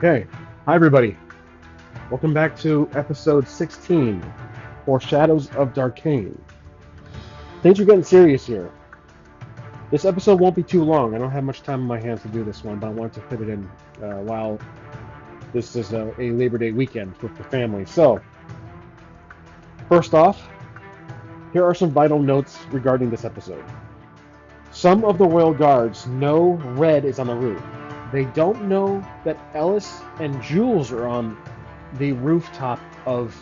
Okay, hi everybody. Welcome back to episode 16, for Shadows of Darkain. Things are getting serious here. This episode won't be too long. I don't have much time on my hands to do this one, but I wanted to fit it in while this is a Labor Day weekend with the family. So, first off, here are some vital notes regarding this episode. Some of the royal guards know Red is on the roof. They don't know that Ellis and Jules are on the rooftop of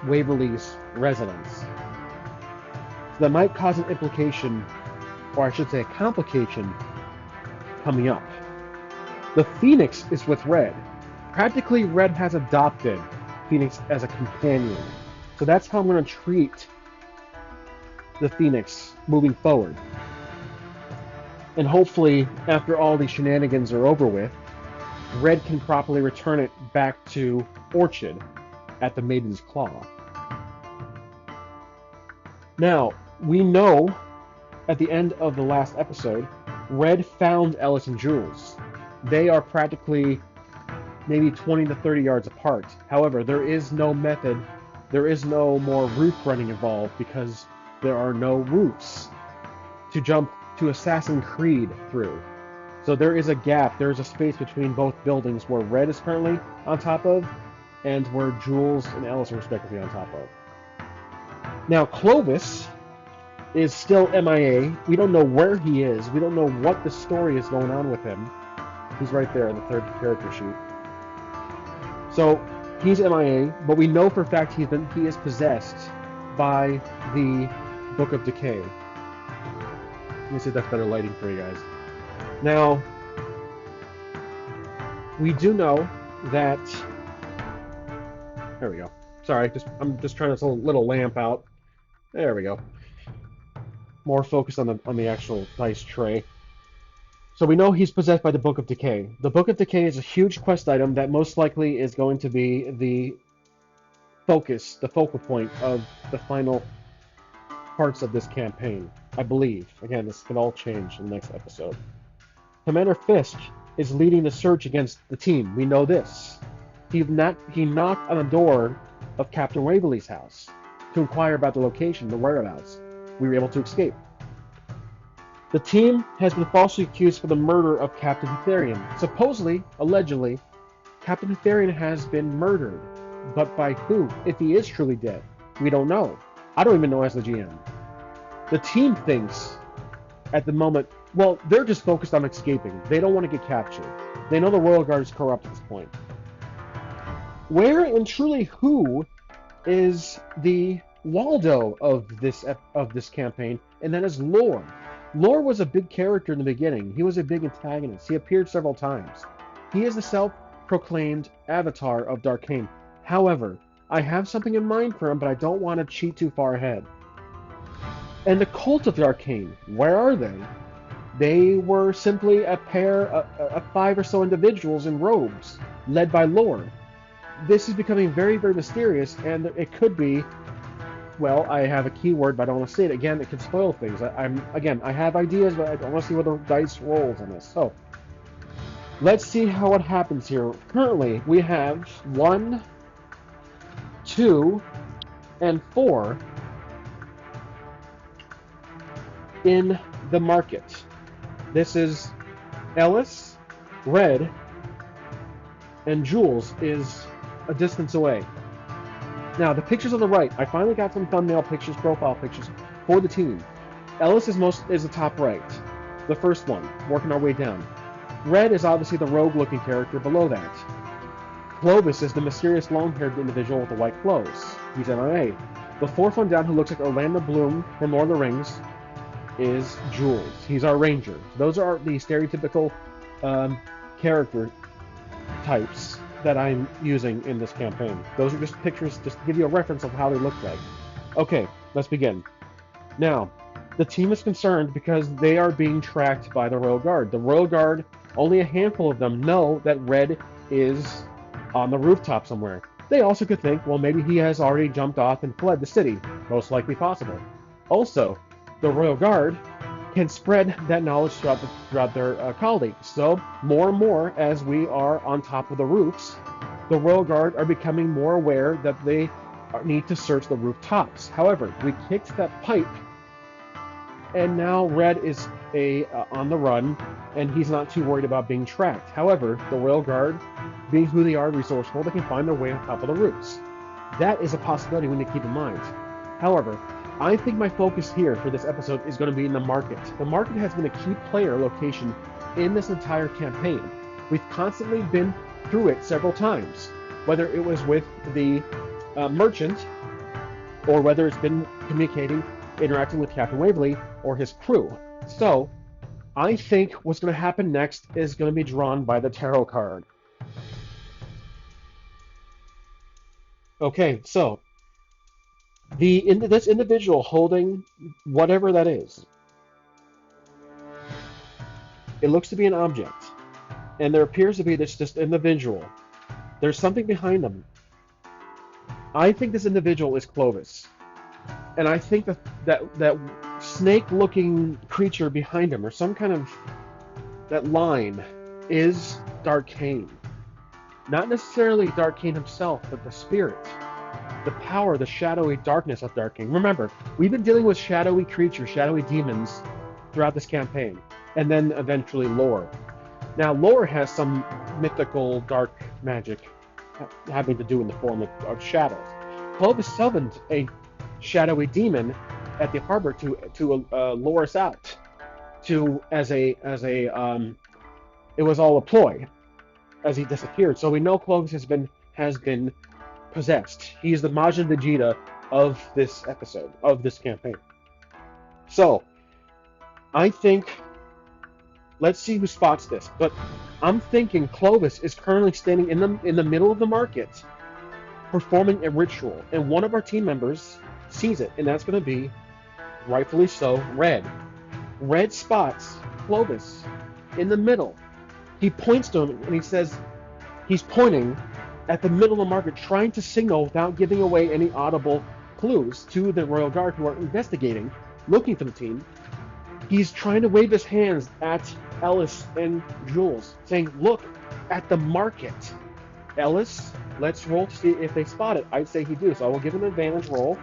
Waverly's residence. So that might cause an implication, or I should say a complication, coming up. The Phoenix is with Red. Practically, Red has adopted Phoenix as a companion. So that's how I'm going to treat the Phoenix moving forward. And hopefully, after all these shenanigans are over with, Red can properly return it back to Orchid at the Maiden's Claw. Now, we know at the end of the last episode, Red found Ellis and Jules. They are practically maybe 20 to 30 yards apart. However, there is no method, there is no more roof running involved because there are no roofs to jump to Assassin's Creed through. So there is a gap, there is a space between both buildings where Red is currently on top of and where Jules and Ellis are respectively on top of. Now, Clovis is still MIA. We don't know where he is. We don't know what the story is going on with him. He's right there in the third character sheet. So he's MIA, but we know for a fact he is possessed by the Book of Decay. Let me see if that's better lighting for you guys. Now, we do know that. There we go. Sorry, I'm just trying this little lamp out. There we go. More focused on the actual dice tray. So we know he's possessed by the Book of Decay. The Book of Decay is a huge quest item that most likely is going to be the focal point of the final parts of this campaign, I believe. Again, this could all change in the next episode. Commander Fisk is leading the search against the team. We know this. He knocked on the door of Captain Waverly's house to inquire about the location, the whereabouts. We were able to escape. The team has been falsely accused for the murder of Captain Therian. Supposedly, allegedly, Captain Therian has been murdered. But by who? If he is truly dead, we don't know. I don't even know as the GM. The team thinks, at the moment, well, they're just focused on escaping. They don't want to get captured. They know the Royal Guard is corrupt at this point. Where and truly who is the Waldo of this campaign? And that is Lore. Lore was a big character in the beginning. He was a big antagonist. He appeared several times. He is the self-proclaimed avatar of Darkain. However, I have something in mind for him, but I don't want to cheat too far ahead. And the cult of Darkain, where are they? They were simply a pair of 5 or so individuals in robes, led by Lore. This is becoming very, very mysterious, and it could be, well, I have a keyword, but I don't want to say it. Again, it could spoil things. I have ideas, but I don't want to see where the dice rolls on this. So, let's see how it happens here. Currently, we have 1, 2, and 4 in the market. This is Ellis, Red, and Jules is a distance away. Now, the pictures on the right, I finally got some thumbnail pictures, profile pictures for the team. Ellis is the top right, the first one, working our way down. Red is obviously the rogue-looking character below that. Clovis is the mysterious long-haired individual with the white clothes. He's MIA. The fourth one down, who looks like Orlando Bloom from Lord of the Rings, is Jules. He's our ranger. Those are the stereotypical character types that I'm using in this campaign. Those are just pictures, just to give you a reference of how they look like. Okay, let's begin. Now, the team is concerned because they are being tracked by the Royal Guard. The Royal Guard, only a handful of them know that Red is on the rooftop somewhere. They also could think, well, maybe he has already jumped off and fled the city. Most likely possible. Also, the Royal Guard can spread that knowledge throughout their colleagues. So more and more, as we are on top of the roofs, the Royal Guard are becoming more aware that they need to search the rooftops. However, we kicked that pipe, and now Red is on the run, and he's not too worried about being tracked. However, the Royal Guard, being who they are, resourceful, they can find their way on top of the roofs. That is a possibility we need to keep in mind. However, I think my focus here for this episode is going to be in the market. The market has been a key player location in this entire campaign. We've constantly been through it several times, whether it was with the merchant, or whether it's been interacting with Captain Waverly or his crew. So, I think what's going to happen next is going to be drawn by the tarot card. Okay, so this individual holding whatever that is, it looks to be an object, and there appears to be this individual. There's something behind them. I think this individual is Clovis, and I think that snake-looking creature behind him, or some kind of that line, is Darkain. Not necessarily Darkain himself, but the spirit, the power, the shadowy darkness of Darkain. Remember, we've been dealing with shadowy creatures, shadowy demons throughout this campaign, and then eventually lore. Now, lore has some mythical dark magic having to do in the form of shadows. Clovis summoned a shadowy demon at the harbor to lure us out, it was all a ploy as he disappeared. So we know Clovis has been possessed. He is the Majin Vegeta of this episode, of this campaign. So I think, let's see who spots this. But I'm thinking Clovis is currently standing in the middle of the market, performing a ritual, and one of our team members sees it, and that's going to be, rightfully so, Red. Red spots Clovis in the middle. He points to him, and he says he's pointing at the middle of the market, trying to signal without giving away any audible clues to the Royal Guard who are investigating, looking for the team. He's trying to wave his hands at Ellis and Jules, saying, "Look at the market." Ellis, let's roll to see if they spot it. I'd say he do, so I will give him an advantage roll.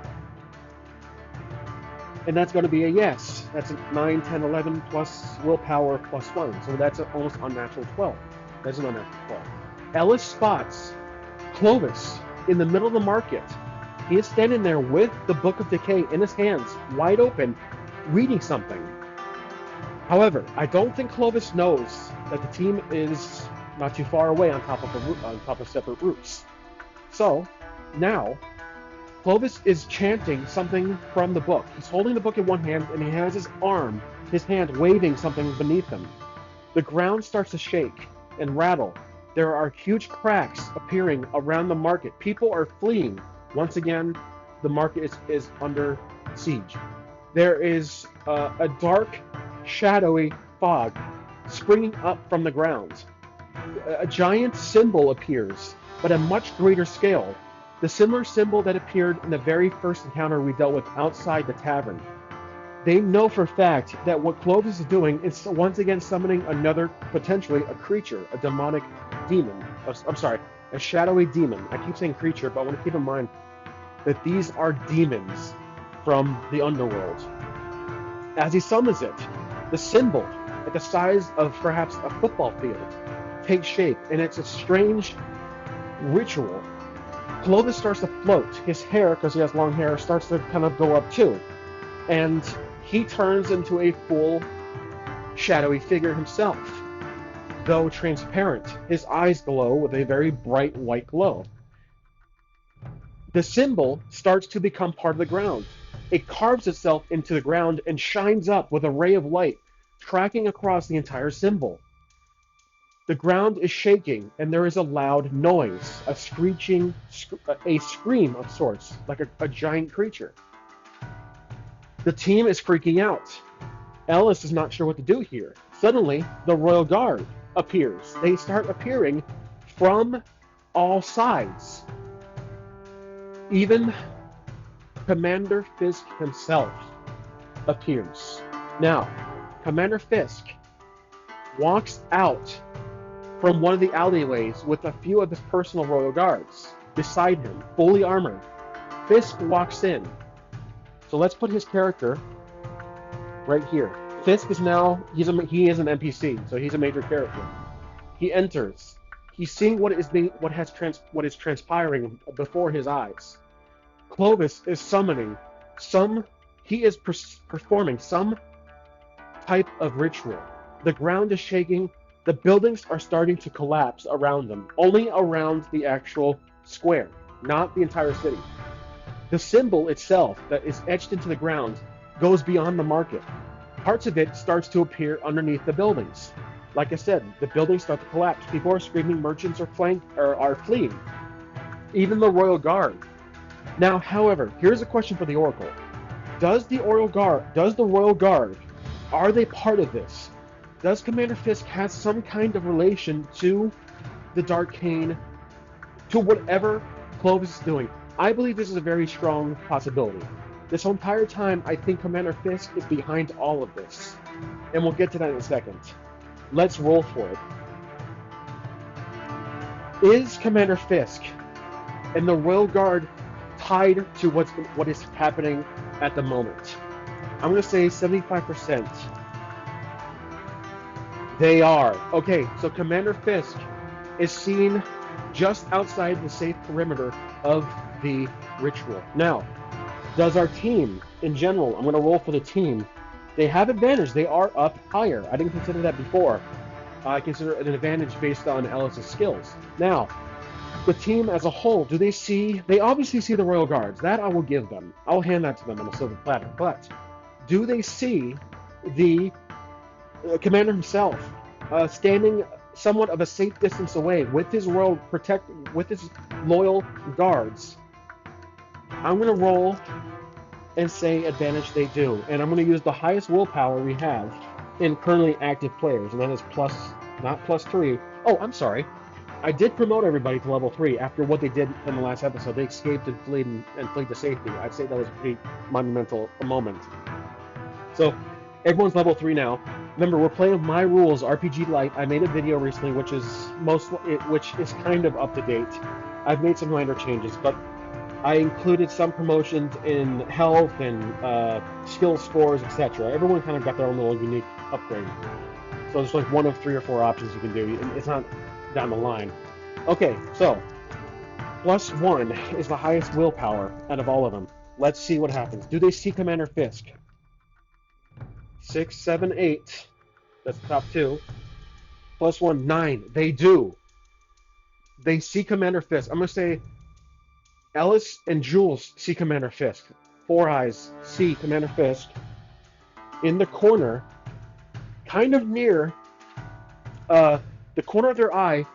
And that's going to be a yes. That's a 9, 10, 11 plus willpower plus 1. So that's almost unnatural 12. That's an unnatural 12. Ellis spots Clovis in the middle of the market. He is standing there with the Book of Decay in his hands, wide open, reading something. However, I don't think Clovis knows that the team is not too far away on top of separate roofs. So now Clovis is chanting something from the book. He's holding the book in one hand, and he has his hand waving something beneath him. The ground starts to shake and rattle. There are huge cracks appearing around the market. People are fleeing. Once again, the market is under siege. There is a dark, shadowy fog springing up from the ground. A giant symbol appears, but at much greater scale. The similar symbol that appeared in the very first encounter we dealt with outside the tavern. They know for a fact that what Clovis is doing is once again summoning another, potentially a creature, a demonic demon. I'm sorry, a shadowy demon. I keep saying creature, but I want to keep in mind that these are demons from the underworld. As he summons it, the symbol, at the size of perhaps a football field, takes shape, and it's a strange ritual. Clovis starts to float. His hair, because he has long hair, starts to kind of go up too. And he turns into a full shadowy figure himself. Though transparent, his eyes glow with a very bright white glow. The symbol starts to become part of the ground. It carves itself into the ground and shines up with a ray of light, tracking across the entire symbol. The ground is shaking, and there is a loud noise, a screeching, a scream of sorts, like a giant creature. The team is freaking out. Ellis is not sure what to do here. Suddenly, the Royal Guard appears. They start appearing from all sides. Even Commander Fisk himself appears. Now, Commander Fisk walks out from one of the alleyways with a few of his personal royal guards beside him, fully armored. Fisk walks in. So let's put his character right here. Fisk is now, he is an NPC, so he's a major character. He enters. He's seeing what is transpiring before his eyes. Clovis is summoning he is performing some type of ritual. The ground is shaking. The buildings are starting to collapse around them, only around the actual square, not the entire city. The symbol itself that is etched into the ground goes beyond the market. Parts of it starts to appear underneath the buildings. Like I said, the buildings start to collapse. People are screaming, merchants are fleeing. Even the Royal Guard. Now, however, here's a question for the Oracle. Does the Royal Guard, are they part of this? Does Commander Fisk have some kind of relation to the Darkain, to whatever Clovis is doing? I believe this is a very strong possibility. This whole entire time, I think Commander Fisk is behind all of this. And we'll get to that in a second. Let's roll for it. Is Commander Fisk and the Royal Guard tied to what is happening at the moment? I'm going to say 75%. They are. Okay, so Commander Fisk is seen just outside the safe perimeter of the ritual. Now, does our team, in general, I'm going to roll for the team, they have advantage. They are up higher. I didn't consider that before. I consider it an advantage based on Ellis's skills. Now, the team as a whole, they obviously see the Royal Guards. That I will give them. I'll hand that to them on a silver platter. But do they see the commander himself standing somewhat of a safe distance away with his loyal guards? I'm going to roll and say advantage they do. And I'm going to use the highest willpower we have in currently active players, and that is not plus 3. Oh, I'm sorry. I did promote everybody to level 3 after what they did in the last episode. They escaped and fled to safety. I'd say that was a pretty monumental moment. So everyone's level 3 now. Remember, we're playing with my rules, RPG LITE. I made a video recently, which is kind of up to date. I've made some minor changes, but I included some promotions in health and skill scores, etc. Everyone kind of got their own little unique upgrade. So there's like one of 3 or 4 options you can do. It's not down the line. Okay, so +1 is the highest willpower out of all of them. Let's see what happens. Do they see Commander Fisk? 6, 7, 8. That's the top 2. +1, 9. They do. They see Commander Fisk. I'm going to say Ellis and Jules see Commander Fisk. 4 Eyes see Commander Fisk in the corner, kind of near the corner of their eye,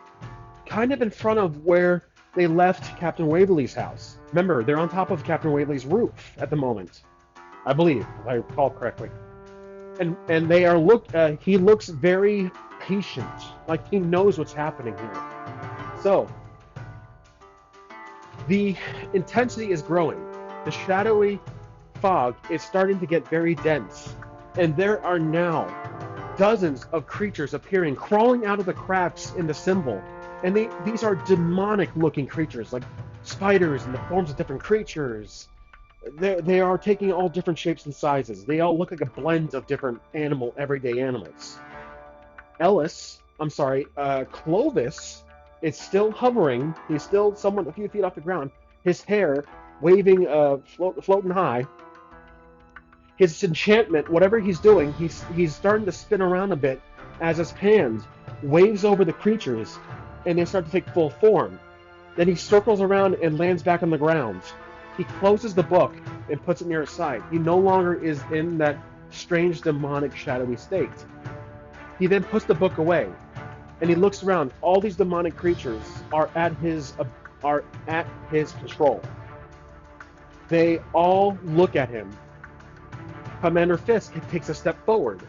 kind of in front of where they left Captain Waverly's house. Remember, they're on top of Captain Waverly's roof at the moment, I believe, if I recall correctly. And they are he looks very patient, like he knows what's happening here. So the intensity is growing. The shadowy fog is starting to get very dense, and there are now dozens of creatures appearing, crawling out of the cracks in the symbol. And these are demonic-looking creatures, like spiders in the forms of different creatures. They are taking all different shapes and sizes. They all look like a blend of different everyday animals. Clovis is still hovering. He's still a few feet off the ground. His hair waving, floating high. His enchantment, whatever he's doing, he's starting to spin around a bit as his hand waves over the creatures, and they start to take full form. Then he circles around and lands back on the ground. He closes the book and puts it near his side. He no longer is in that strange, demonic, shadowy state. He then puts the book away, and he looks around. All these demonic creatures are at his control. They all look at him. Commander Fisk takes a step forward,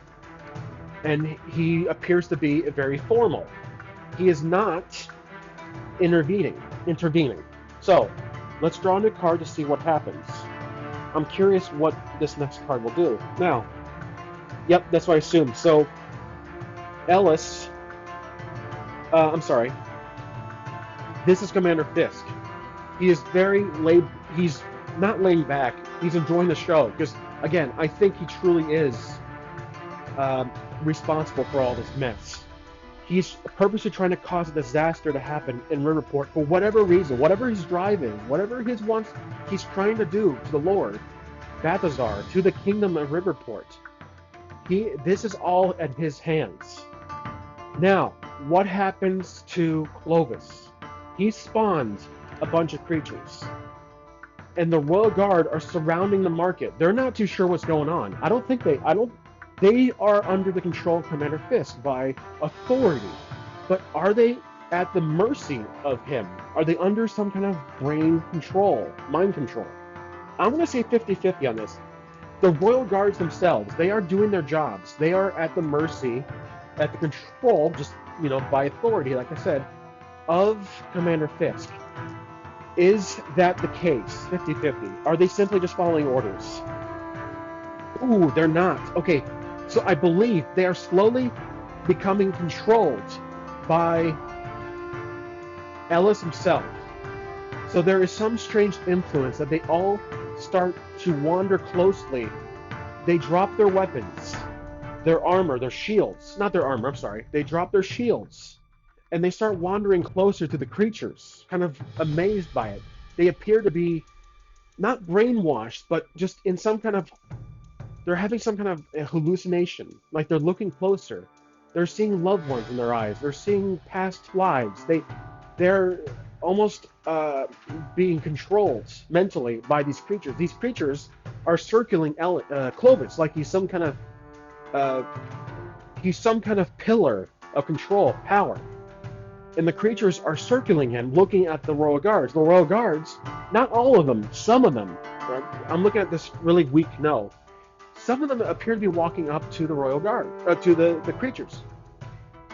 and he appears to be very formal. He is not intervening. So, let's draw a new card to see what happens. I'm curious what this next card will do. Now, Yep, that's what I assumed. So Ellis, I'm sorry, this is Commander Fisk. He is very laid. He's not laid back. He's enjoying the show because, again, I think he truly is um, responsible for all this mess. He's purposely trying to cause a disaster to happen in Riverport for whatever reason, whatever his drive is, whatever his wants. He's trying to do to the Lord Balthazar, to the kingdom of Riverport. This is all at his hands. Now, what happens to Clovis? He spawns a bunch of creatures, and the Royal Guard are surrounding the market. They're not too sure what's going on. They are under the control of Commander Fisk by authority. But are they at the mercy of him? Are they under some kind of brain control, mind control? I'm going to say 50-50 on this. The Royal Guards themselves, they are doing their jobs. They are at the mercy, at the control, just, by authority, like I said, of Commander Fisk. Is that the case? 50-50. Are they simply just following orders? Ooh, they're not. Okay, so I believe they are slowly becoming controlled by Ellis himself. So there is some strange influence that they all start to wander closely. They drop their weapons, their armor, their shields. Not their armor, I'm sorry. They drop their shields. And they start wandering closer to the creatures, kind of amazed by it. They appear to be not brainwashed, but just in some kind of... They're having some kind of hallucination. Like they're looking closer. They're seeing loved ones in their eyes. They're seeing past lives. They're almost being controlled mentally by these creatures. These creatures are circling Clovis like he's some kind of pillar of control, power. And the creatures are circling him, looking at the Royal Guards. The Royal Guards, not all of them, some of them. I'm looking at this really weak no. Some of them appear to be walking up to the Royal Guard, to the creatures.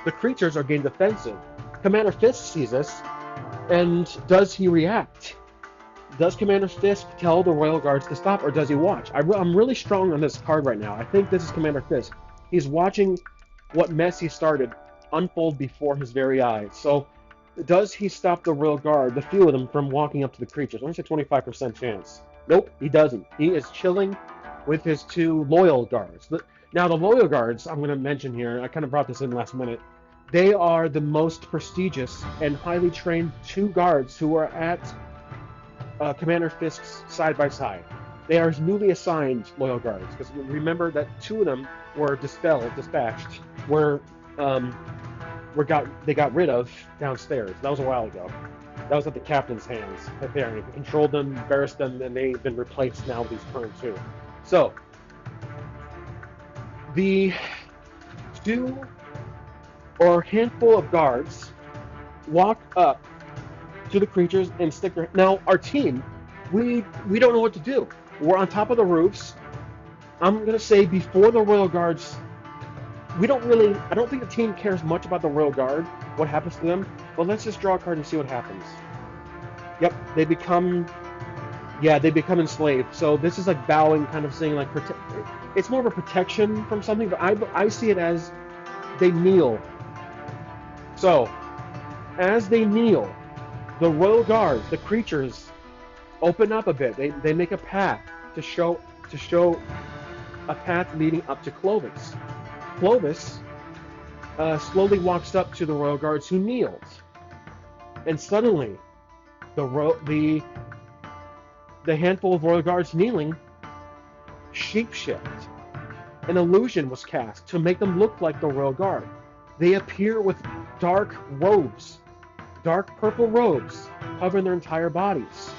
The creatures are getting defensive. Commander Fisk sees this, and does he react? Does Commander Fisk tell the Royal Guards to stop, or does he watch? I'm really strong on this card right now. I think this is Commander Fisk. He's watching what mess he started unfold before his very eyes. So, does he stop the Royal Guard, the few of them, from walking up to the creatures? I'm going to say 25% chance. Nope, he doesn't. He is chilling with his two loyal guards. Now, the loyal guards, I'm going to mention here, I kind of brought this in last minute, they are the most prestigious and highly trained two guards who are at Commander Fisk's side by side. They are his newly assigned loyal guards, because remember that two of them were dispatched, they got rid of downstairs. That was a while ago. That was at the captain's hands. Right there. He controlled them, embarrassed them, and they've been replaced now with these current two. So, the two or handful of guards walk up to the creatures and stick their... Now, our team, we don't know what to do. We're on top of the roofs. I'm going to say before the Royal Guards... I don't think the team cares much about the Royal Guard, what happens to them, but let's just draw a card and see what happens. Yep, they become enslaved. So this is like bowing, kind of saying like, it's more of a protection from something, but I see it as they kneel. So, as they kneel, the Royal Guards, the creatures, open up a bit. They make a path to show a path leading up to Clovis. Clovis slowly walks up to the Royal Guards, who kneeled, and suddenly the handful of Royal Guards kneeling shapeshift. An illusion was cast to make them look like the Royal Guard. They appear with dark robes, dark purple robes, covering their entire bodies,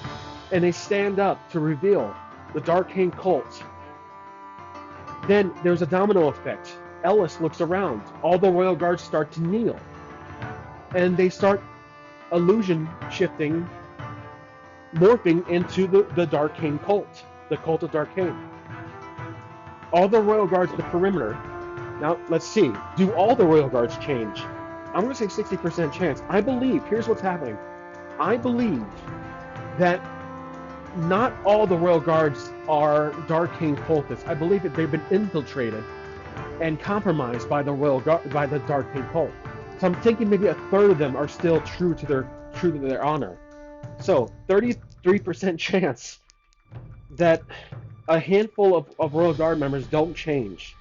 and they stand up to reveal the Darkain cult. Then there's a domino effect. Ellis looks around. All the Royal Guards start to kneel. And they start illusion shifting, morphing into the Darkain cult. The cult of Darkain. All the Royal Guards at the perimeter. Now, let's see. Do all the Royal Guards change? I'm going to say 60% chance. I believe, here's what's happening. I believe that not all the Royal Guards are Darkain cultists. I believe that they've been infiltrated and compromised by the by the Darkain cult. So I'm thinking maybe a third of them are still true to their honor. So 33% chance that a handful of Royal Guard members don't change.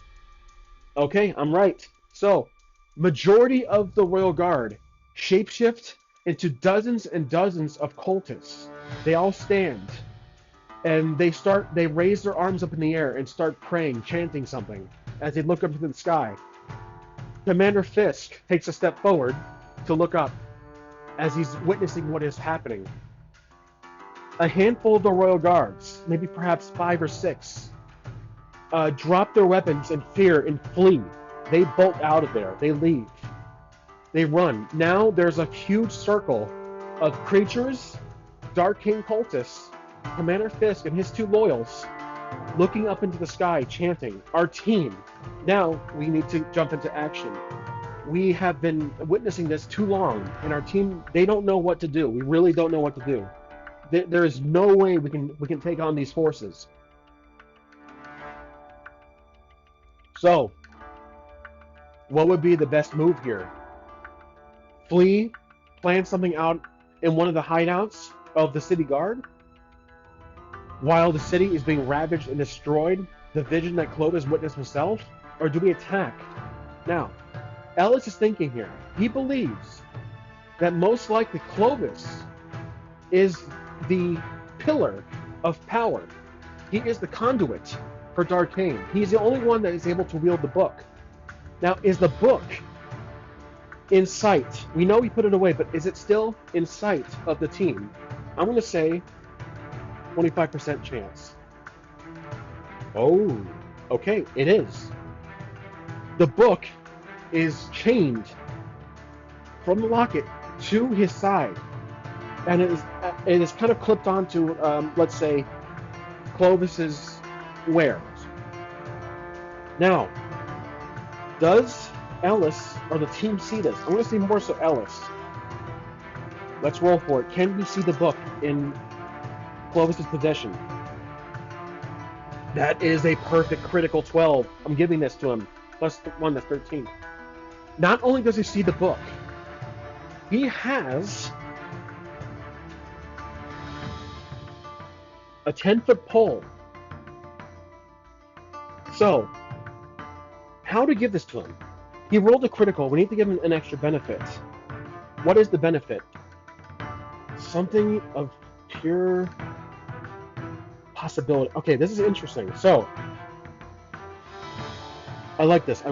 Okay, I'm right. So majority of the Royal Guard shapeshift into dozens and dozens of cultists. They all stand and they raise their arms up in the air and start praying, chanting something as they look up into the sky. Commander Fisk takes a step forward to look up as he's witnessing what is happening. A handful of the Royal Guards, maybe perhaps 5 or 6, drop their weapons in fear and flee. They bolt out of there. They leave. They run. Now there's a huge circle of creatures, Darkain cultists, Commander Fisk and his 2 loyals, looking up into the sky, chanting, "Our team." Now we need to jump into action. We have been witnessing this too long, and our team, they don't know what to do. We really don't know what to do. There is no way we can take on these forces. So, what would be the best move here? Flee, plan something out in one of the hideouts of the city guard, while the city is being ravaged and destroyed, the vision that Clovis witnessed himself? Or do we attack? Now, Ellis is thinking here. He believes that most likely Clovis is the pillar of power. He is the conduit for Darkain. He's the only one that is able to wield the book. Now, is the book in sight? We know we put it away, but is it still in sight of the team? I'm going to say 25% chance. Oh, okay, it is. The book is chained from the locket to his side, and it is kind of clipped onto, let's say, Clovis's wares. Now, does Ellis or the team see this? I'm going to see more so Ellis. Let's roll for it. Can we see the book in Clovis's possession? That is a perfect critical 12. I'm giving this to him. Plus 1, that's 13. Not only does he see the book, he has a 10-foot pole. So, how to give this to him? He rolled a critical. We need to give him an extra benefit. What is the benefit? Something of pure possibility. Okay, this is interesting. So, I like this.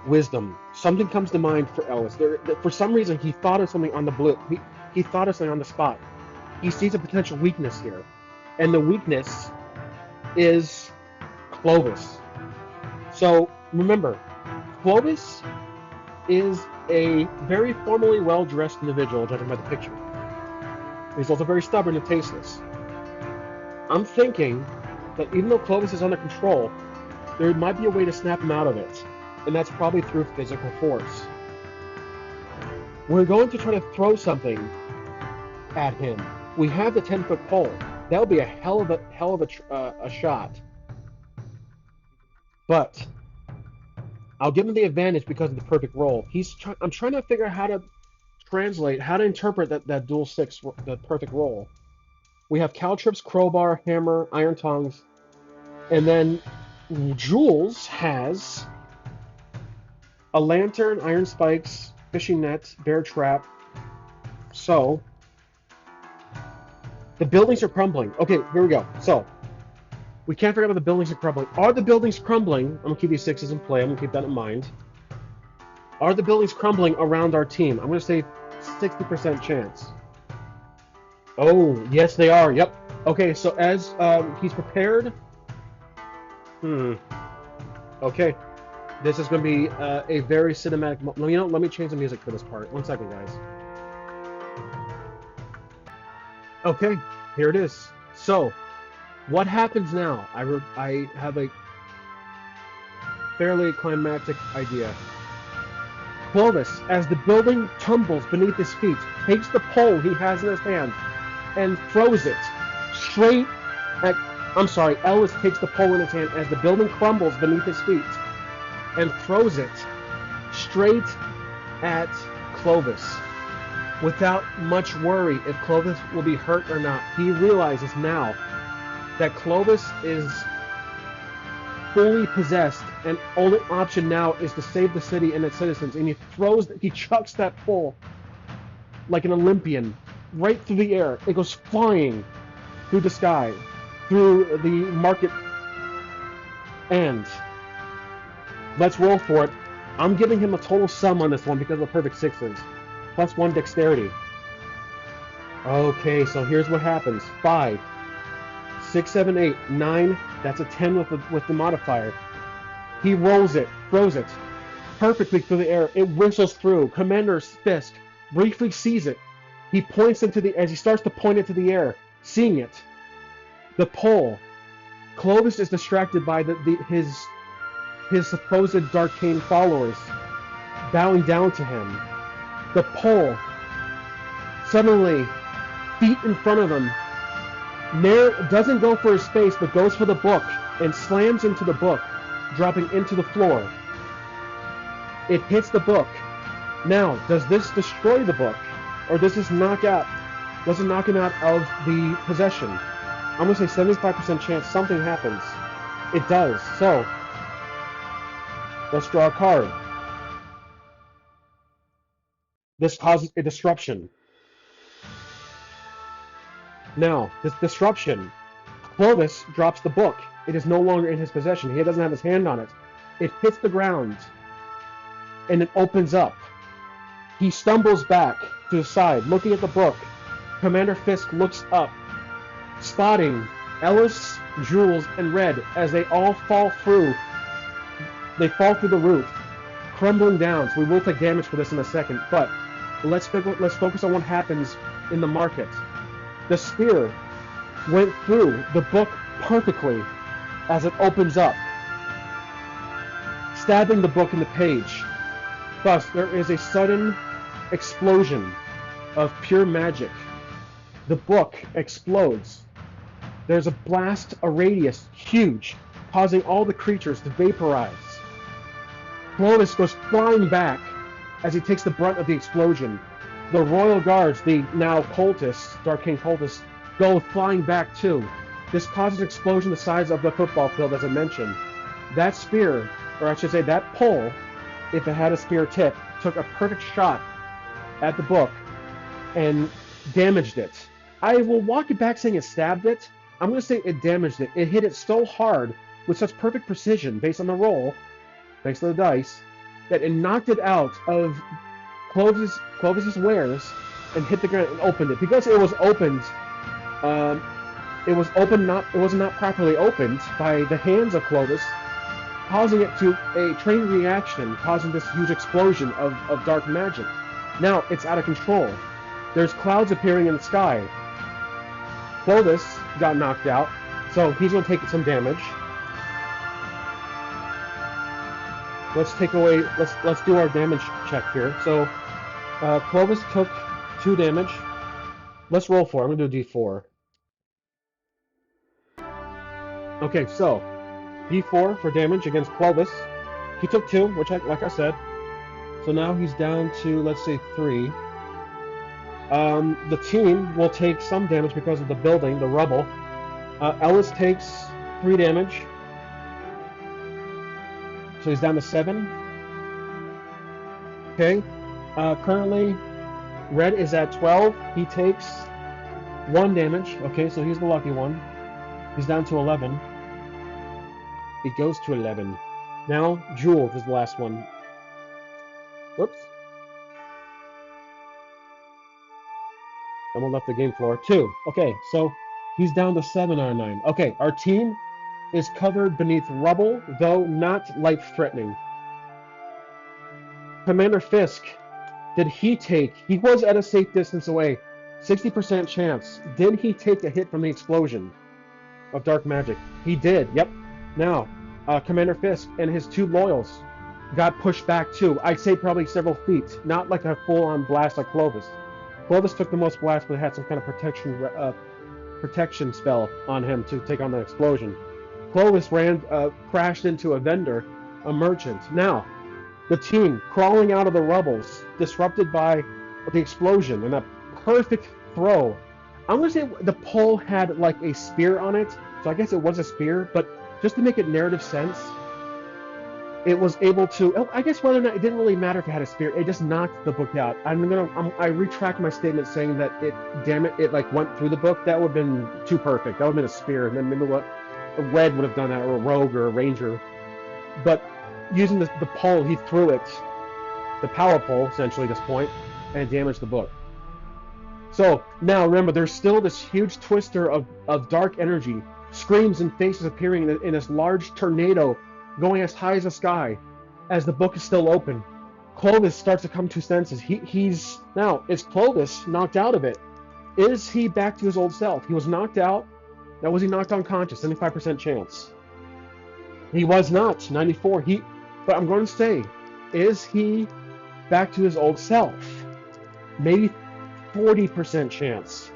Wisdom. Something comes to mind for Ellis. For some reason, he thought of something on the blue. He thought of something on the spot. He sees a potential weakness here, and the weakness is Clovis. So remember, Clovis is a very formally well-dressed individual, judging by the picture. He's also very stubborn and tasteless. I'm thinking that even though Clovis is under control, there might be a way to snap him out of it, and that's probably through physical force. We're going to try to throw something at him. We have the 10-foot pole. That would be a hell of a shot. But I'll give him the advantage because of the perfect roll. I'm trying to figure out how to translate, how to interpret that dual 6, the perfect roll. We have caltrips, crowbar, hammer, iron tongs, and then Jules has a lantern, iron spikes, fishing net, bear trap. So the buildings are crumbling. Okay, here we go. So we can't forget about the buildings are crumbling. Are the buildings crumbling? I'm gonna keep these 6s in play. I'm gonna keep that in mind. Are the buildings crumbling around our team? I'm gonna say 60% chance. Oh, yes, they are. Yep. Okay, so as he's prepared. Okay. This is going to be a very cinematic. You know, let me change the music for this part. 1 second, guys. Okay, here it is. So, what happens now? I have a fairly climactic idea. Clovis, as the building tumbles beneath his feet, takes the pole he has in his hand and throws it straight at I'm sorry, Ellis takes the pole in his hand as the building crumbles beneath his feet and throws it straight at Clovis without much worry if Clovis will be hurt or not. He realizes now that Clovis is fully possessed and only option now is to save the city and its citizens, and he chucks that pole like an Olympian right through the air. It goes flying through the sky, through the market, and let's roll for it. I'm giving him a total sum on this one because of the perfect sixes. +1 dexterity. Okay, so here's what happens. 5, 6, 7, 8, 9. That's a 10 with the modifier. He rolls it, throws it perfectly through the air. It whistles through. Commander Fisk briefly sees it. He points as he starts to point it to the air, seeing it. The pole. Clovis is distracted by his supposed Darkain followers bowing down to him. The pole, suddenly, feet in front of him, Nair doesn't go for his face, but goes for the book and slams into the book, dropping into the floor. It hits the book. Now, does this destroy the book, or does it knock him out of the possession? I'm going to say 75% chance something happens. It does. So, let's draw a card. This causes a disruption. Now, this disruption, Clovis drops the book. It is no longer in his possession. He doesn't have his hand on it. It hits the ground, and it opens up. He stumbles back to the side, looking at the book. Commander Fisk looks up, spotting Ellis, Jules, and Red as they all fall through. They fall through the roof, crumbling down. So we will take damage for this in a second, but let's focus on what happens in the market. The spear went through the book perfectly as it opens up, stabbing the book in the page. Thus, there is a sudden explosion of pure magic. The book explodes. There's a blast, a radius, huge, causing all the creatures to vaporize. Clovis goes flying back as he takes the brunt of the explosion. The royal guards, the now cultists, Darkain cultists, go flying back too. This causes an explosion the size of the football field, as I mentioned. That spear, or I should say that pole, if it had a spear tip, took a perfect shot at the book and damaged it. I will walk it back saying it stabbed it. I'm going to say it damaged it. It hit it so hard with such perfect precision based on the roll, thanks to the dice, that it knocked it out of Clovis's wares and hit the ground and opened it. Because it was opened, it was not properly opened by the hands of Clovis, causing it to a train reaction, causing this huge explosion of dark magic. Now it's out of control. There's clouds appearing in the sky. Clovis got knocked out, so he's going to take some damage. Let's do our damage check here. So Clovis took 2 damage. Let's roll 4. I'm going to do a D4. Okay, so D4 for damage against Clovis. He took 2, which, like I said. So now he's down to, let's say, 3. The team will take some damage because of the building, the rubble. Ellis takes 3 damage. So he's down to 7. Okay. Currently, Red is at 12. He takes 1 damage. Okay, so he's the lucky one. He's down to 11. He goes to 11. Now, Jules is the last one. Whoops. Someone left the game floor. 2. Okay, so he's down to 7 out of 9. Okay, our team is covered beneath rubble, though not life-threatening. Commander Fisk, he was at a safe distance away, 60% chance. Did he take a hit from the explosion of dark magic? He did, yep. Now, Commander Fisk and his 2 loyals got pushed back too. I'd say probably several feet, not like a full-on blast like Clovis. Clovis took the most blast, but had some kind of protection protection spell on him to take on the explosion. Clovis crashed into a vendor, a merchant. Now, the team crawling out of the rubbles, disrupted by the explosion and a perfect throw. I'm gonna say the pole had like a spear on it, so I guess it was a spear, but just to make it narrative sense, it was able to. Oh, I guess whether or not it didn't really matter if it had a spear, it just knocked the book out. I retract my statement saying that it like went through the book. That would have been too perfect. That would have been a spear, and then maybe what a red would have done that, or a rogue or a ranger. But using the pole, he threw it, the power pole essentially at this point, and damaged the book. So now remember, there's still this huge twister of dark energy, screams and faces appearing in this large tornado going as high as the sky as the book is still open. Clovis starts to come to senses. He's now, is Clovis knocked out of it? Is he back to his old self? He was knocked out. Now, was he knocked unconscious? 75% chance. He was not. 94. But I'm going to say, is he back to his old self? Maybe 40% chance.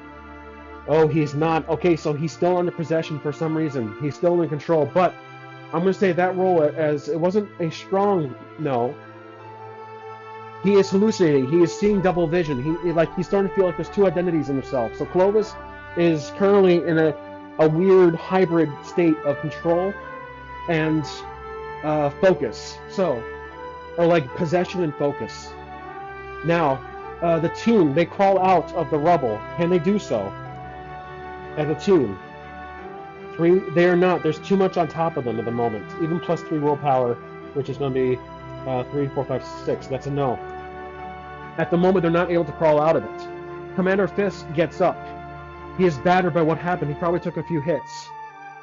Oh, he's not. Okay, so he's still under possession for some reason. He's still in control, but I'm going to say that roll, as it wasn't a strong no. He is hallucinating. He is seeing double vision. He's starting to feel like there's two identities in himself. So Clovis is currently in a weird hybrid state of control and focus. So, or like possession and focus. Now, the team, they crawl out of the rubble. Can they do so? As a team. 3, they are not. There's too much on top of them at the moment. Even plus 3 willpower, which is going to be 3, 4, 5, 6. That's a no. At the moment, they're not able to crawl out of it. Commander Fisk gets up. He is battered by what happened. He probably took a few hits.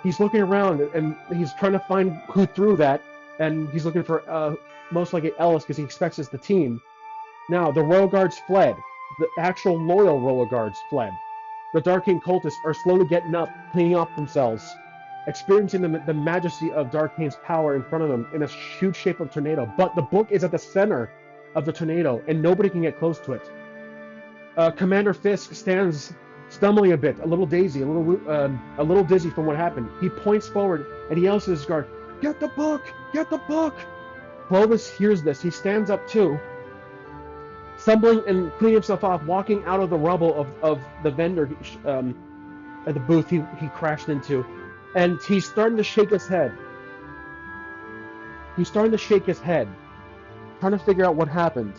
He's looking around, and he's trying to find who threw that, and he's looking for most likely Ellis, because he expects it's the team. Now, the Royal Guards fled. The actual loyal Royal Guards fled. The Darkain cultists are slowly getting up, cleaning up themselves, experiencing the majesty of Darkain's power in front of them in a huge shape of tornado. But the book is at the center of the tornado, and nobody can get close to it. Commander Fisk stands stumbling a bit, a little dizzy from what happened. He points forward and he yells to his guard, "Get the book! Get the book!" Clovis hears this. He stands up too, stumbling and cleaning himself off, walking out of the rubble of the vendor at the booth he crashed into. And he's starting to shake his head. He's starting to shake his head, trying to figure out what happened.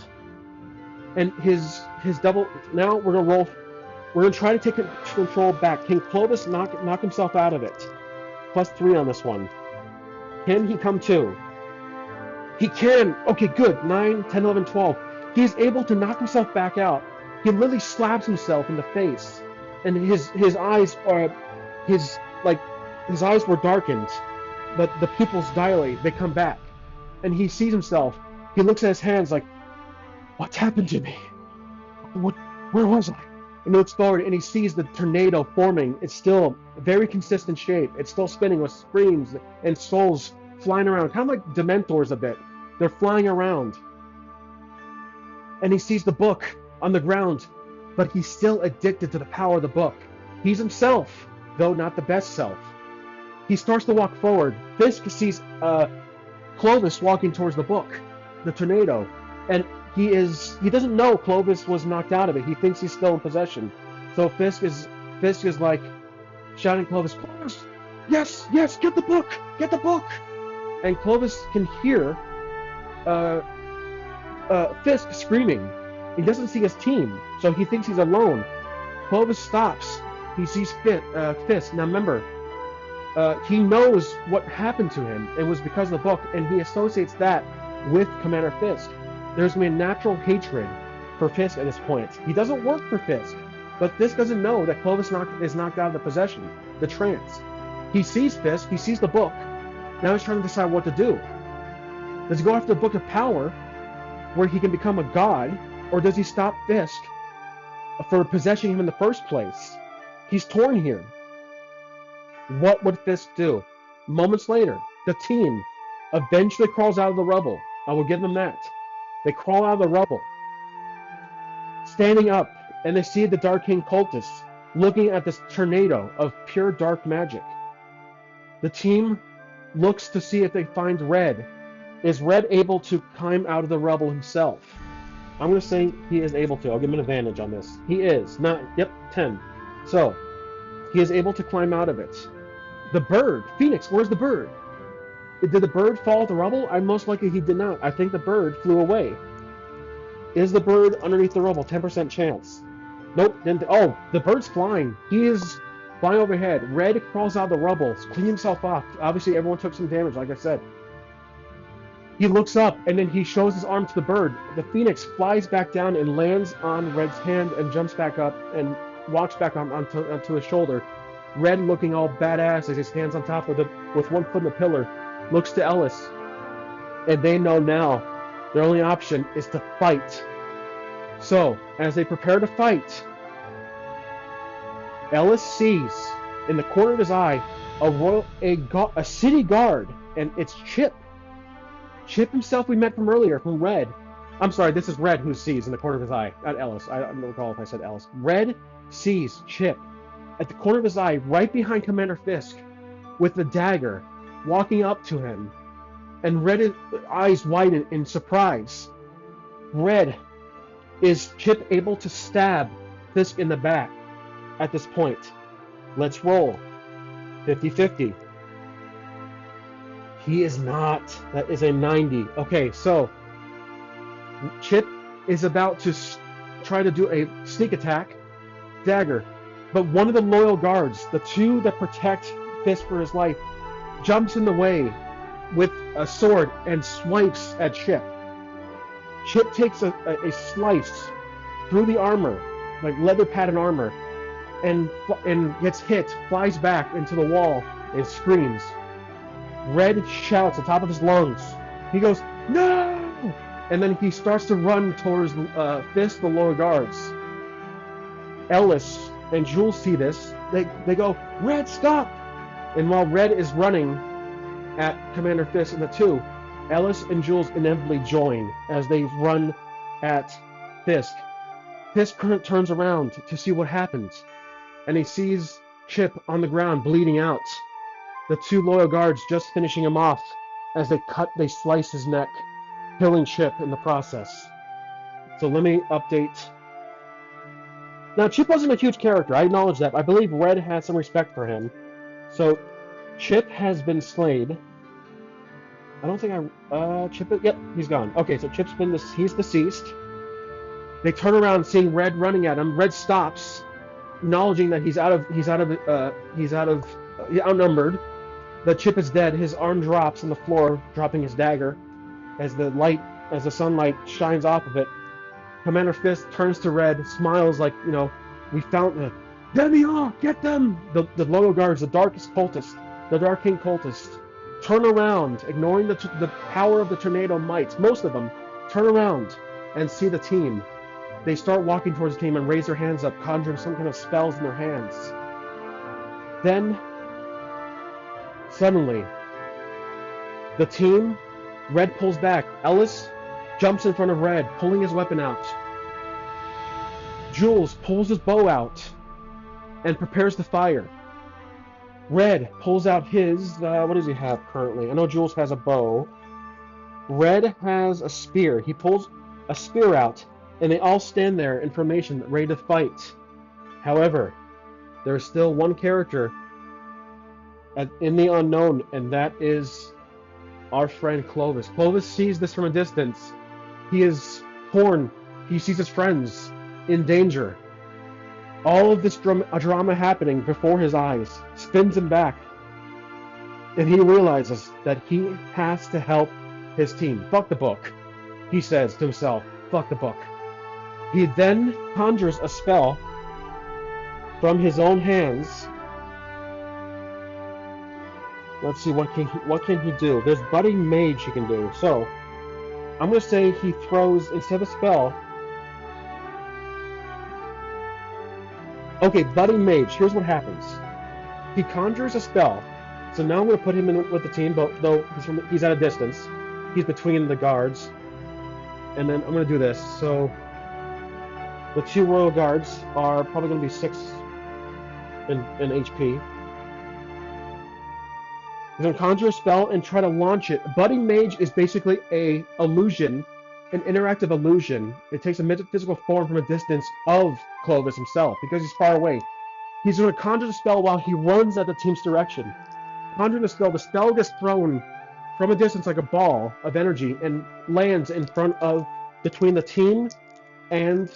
And his double... Now we're going to roll... We're going to try to take control back. Can Clovis knock himself out of it? Plus 3 on this one. Can he come to? He can! Okay, good. 9, 10, 11, 12. He's able to knock himself back out. He literally slaps himself in the face, and his eyes were darkened, but the pupils dilate. They come back, and he sees himself. He looks at his hands like, "What's happened to me? Where was I?" And he looks forward, and he sees the tornado forming. It's still a very consistent shape. It's still spinning with screams and souls flying around, kind of like Dementors a bit. They're flying around. And he sees the book on the ground, but he's still addicted to the power of the book. He's himself, though not the best self. He starts to walk forward. Fisk sees Clovis walking towards the book, the tornado, and he doesn't know Clovis was knocked out of it. He thinks he's still in possession. So Fisk is like shouting, "Clovis, Clovis, yes, get the book, get the book!" And Clovis can hear Fisk screaming. He doesn't see his team, so he thinks he's alone. Clovis stops. He sees Fisk. Now remember, he knows what happened to him. It was because of the book, and he associates that with Commander Fisk. There's going to be a natural hatred for Fisk at this point. He doesn't work for Fisk, but Fisk doesn't know that Clovis is knocked out of the possession, the trance. He sees Fisk. He sees the book. Now he's trying to decide what to do. Does he go after the Book of Power, where he can become a god, or does he stop Fisk for possessing him in the first place? He's torn here. What would Fisk do? Moments later, the team eventually crawls out of the rubble. I will give them that. They crawl out of the rubble, standing up, and they see the Darkain cultists. looking at this tornado of pure dark magic. The team looks to see if they find Red. Is Red able to climb out of the rubble himself? I'm going to say he is able to. I'll give him an advantage on this. He is. Not, yep, 10. So, he is able to climb out of it. The bird. Phoenix, where's the bird? Did the bird fall at the rubble? I'm most likely he did not. I think the bird flew away. Is the bird underneath the rubble? 10% chance. Nope. Oh, the bird's flying. He is flying overhead. Red crawls out of the rubble, cleans himself off. Obviously, everyone took some damage, like I said. He looks up, and then he shows his arm to the bird. The Phoenix flies back down and lands on Red's hand and jumps back up and walks back onto his shoulder. Red, looking all badass as he stands on top of with one foot in the pillar, looks to Ellis. And they know now their only option is to fight. So, as they prepare to fight, Ellis sees in the corner of his eye a city guard, and it's Chip. Chip himself we met from earlier, from Red. I'm sorry, this is Red who sees in the corner of his eye, not Ellis. I don't recall if I said Ellis. Red sees Chip at the corner of his eye, right behind Commander Fisk, with the dagger, walking up to him. And Red's eyes widen in surprise. Red, is Chip able to stab Fisk in the back at this point? Let's roll. 50-50. He is not. That is a 90. Okay, so Chip is about to try to do a sneak attack. Dagger. But one of the loyal guards, the two that protect Fisk for his life, jumps in the way with a sword and swipes at Chip. Chip takes a slice through the armor, like leather padded armor, and gets hit, flies back into the wall, and screams. Red shouts at the top of his lungs. He goes, "No!" And then he starts to run towards Fisk, the lower guards. Ellis and Jules see this. They go, "Red, stop!" And while Red is running at Commander Fisk and the two, Ellis and Jules inevitably join as they run at Fisk. Fisk turns around to see what happens, and he sees Chip on the ground bleeding out. The two loyal guards just finishing him off as they slice his neck, killing Chip in the process. So let me update. Now, Chip wasn't a huge character, I acknowledge that. I believe Red had some respect for him. So, Chip has been slayed. I don't think yep, he's gone. Okay, so he's deceased. They turn around seeing Red running at him. Red stops, acknowledging that he's outnumbered. The Chip is dead. His arm drops on the floor, dropping his dagger. As the sunlight shines off of it, Commander Fisk turns to Red, smiles like, we found them. Get me off! Get them! The loyal guards, the Darkain cultists, turn around, ignoring the power of the tornado mites. Most of them turn around and see the team. They start walking towards the team and raise their hands up, conjuring some kind of spells in their hands. Then, suddenly, the team, Red pulls back. Ellis jumps in front of Red, pulling his weapon out. Jules pulls his bow out and prepares to fire. Red pulls out his, what does he have currently? I know Jules has a bow. Red has a spear. He pulls a spear out, and they all stand there in formation, ready to fight. However, there's still one character in the unknown, and that is our friend Clovis. Clovis sees this from a distance. He is torn. He sees his friends in danger. All of this drama happening before his eyes spins him back, and he realizes that he has to help his team. Fuck the book, he says to himself. Fuck the book. He then conjures a spell from his own hands. Let's see, what can he do? There's Budding Mage he can do. So, I'm going to say he throws, instead of a spell... Okay, Budding Mage, here's what happens. He conjures a spell. So now I'm going to put him in with the team, but though he's at a distance. He's between the guards. And then I'm going to do this. So, the two royal guards are probably going to be 6 in HP. He's going to conjure a spell and try to launch it. Budding Mage is basically an illusion, an interactive illusion. It takes a metaphysical form from a distance of Clovis himself because he's far away. He's going to conjure the spell while he runs at the team's direction. Conjuring the spell gets thrown from a distance like a ball of energy and lands in front of, between the team and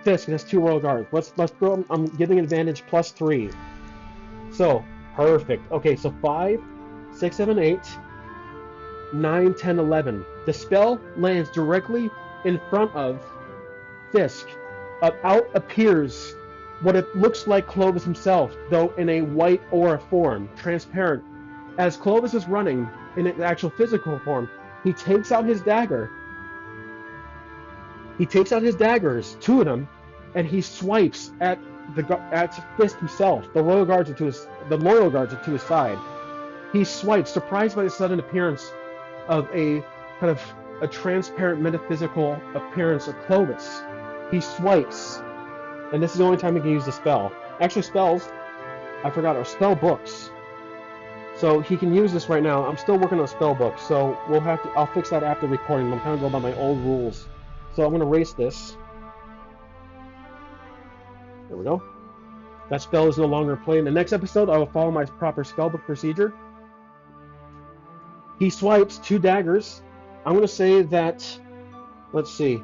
Fisk, and has 2 royal guards. Let's throw. I'm giving advantage +3. So perfect. Okay, so 5, 6, 7, 8, 9, 10, 11. The spell lands directly in front of Fisk. Out appears what it looks like Clovis himself, though in a white aura form, transparent. As Clovis is running in an actual physical form, he takes out his dagger. He takes out his daggers, 2 of them, and he swipes at Fisk himself. The loyal guards are to his side. He swipes, surprised by the sudden appearance of a kind of a transparent metaphysical appearance of Clovis. He swipes, and this is the only time he can use the spell. Actually, spells, I forgot, are spell books. So he can use this right now. I'm still working on a spell book, so I'll fix that after recording. I'm kind of going by my old rules. So I'm going to erase this. There we go. That spell is no longer played. In the next episode, I will follow my proper spellbook procedure. He swipes 2 daggers. I'm going to say that, let's see.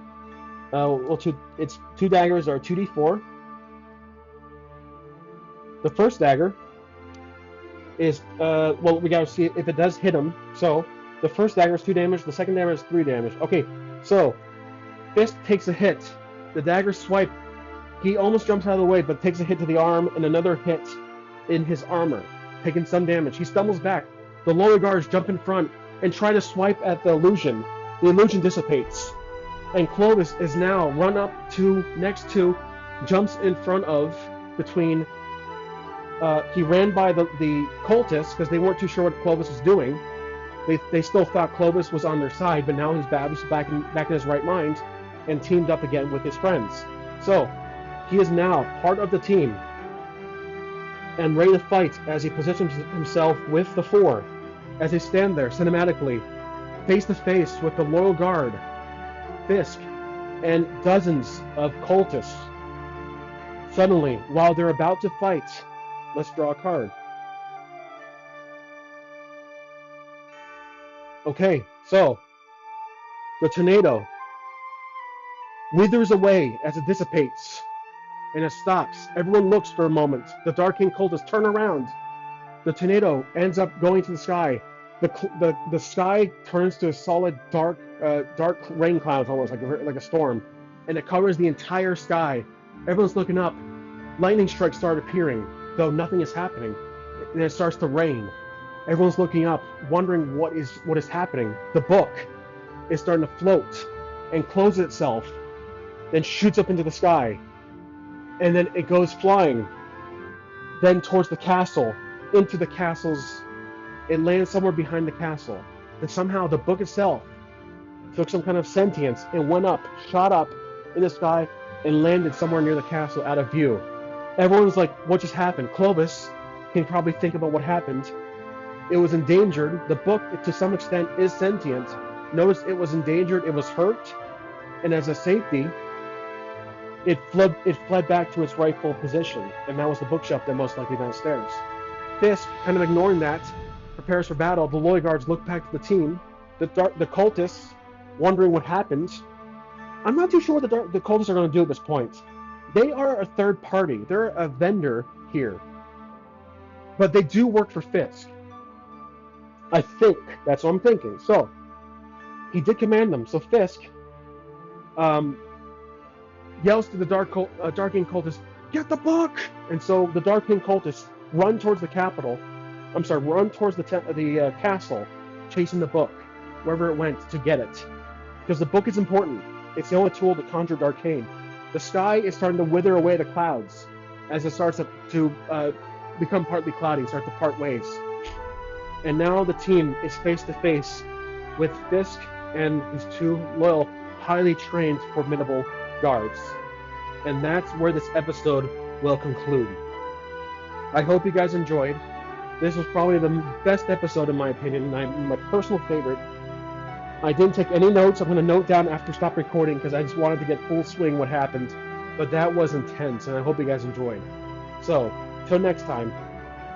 It's 2 daggers are 2d4. The first dagger is, well, we gotta see if it does hit him. So, the first dagger is 2 damage, the second dagger is 3 damage. Okay, so, Fisk takes a hit. The dagger swipe. He almost jumps out of the way, but takes a hit to the arm and another hit in his armor, taking some damage. He stumbles back. The lower guards jump in front and try to swipe at the illusion. The illusion dissipates. And Clovis is now run up to, next to, jumps in front of, between, he ran by the cultists because they weren't too sure what Clovis was doing. They still thought Clovis was on their side, but now he's back in his right mind and teamed up again with his friends. So, he is now part of the team and ready to fight as he positions himself with the 4 as they stand there cinematically, face to face with the loyal guard, Fisk, and dozens of cultists. Suddenly, while they're about to fight, let's draw a card. Okay, so the tornado withers away as it dissipates, and it stops. Everyone looks for a moment. The Darkain cultists turn around. The tornado ends up going to the sky. The sky turns to a solid dark rain clouds, almost like a storm, and it covers the entire sky. Everyone's looking up. Lightning strikes start appearing, though nothing is happening, and it starts to rain. Everyone's looking up, wondering what is happening. The book is starting to float and closes itself, then shoots up into the sky, and then it goes flying, then towards the castle, into the castle's. It lands somewhere behind the castle. And somehow the book itself took some kind of sentience and went up, shot up in the sky, and landed somewhere near the castle out of view. Everyone's like, what just happened? Clovis can probably think about what happened. It was endangered. The book, to some extent, is sentient. Notice it was endangered, it was hurt, and as a safety, it fled back to its rightful position, and that was the bookshelf that most likely downstairs. Fisk, kind of ignoring that, prepares for battle. The loyal guards look back to the team. The cultists, wondering what happened. I'm not too sure what the cultists are going to do at this point. They are a third party. They're a vendor here. But they do work for Fisk. I think. That's what I'm thinking. So, he did command them. So Fisk yells to the Darkain cultists, "Get the book!" And so the Darkain cultists run towards the capital. Run towards the castle, chasing the book, wherever it went, to get it. Because the book is important. It's the only tool to conjure Darkain. The sky is starting to wither away the clouds as it starts to become partly cloudy, start to part ways. And now the team is face to face with Fisk and his 2 loyal, highly trained, formidable guards. And that's where this episode will conclude. I hope you guys enjoyed. This was probably the best episode in my opinion, and my personal favorite. I didn't take any notes. I'm going to note down after stop recording because I just wanted to get full swing what happened. But that was intense, and I hope you guys enjoyed. So, till next time,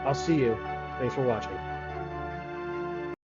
I'll see you. Thanks for watching.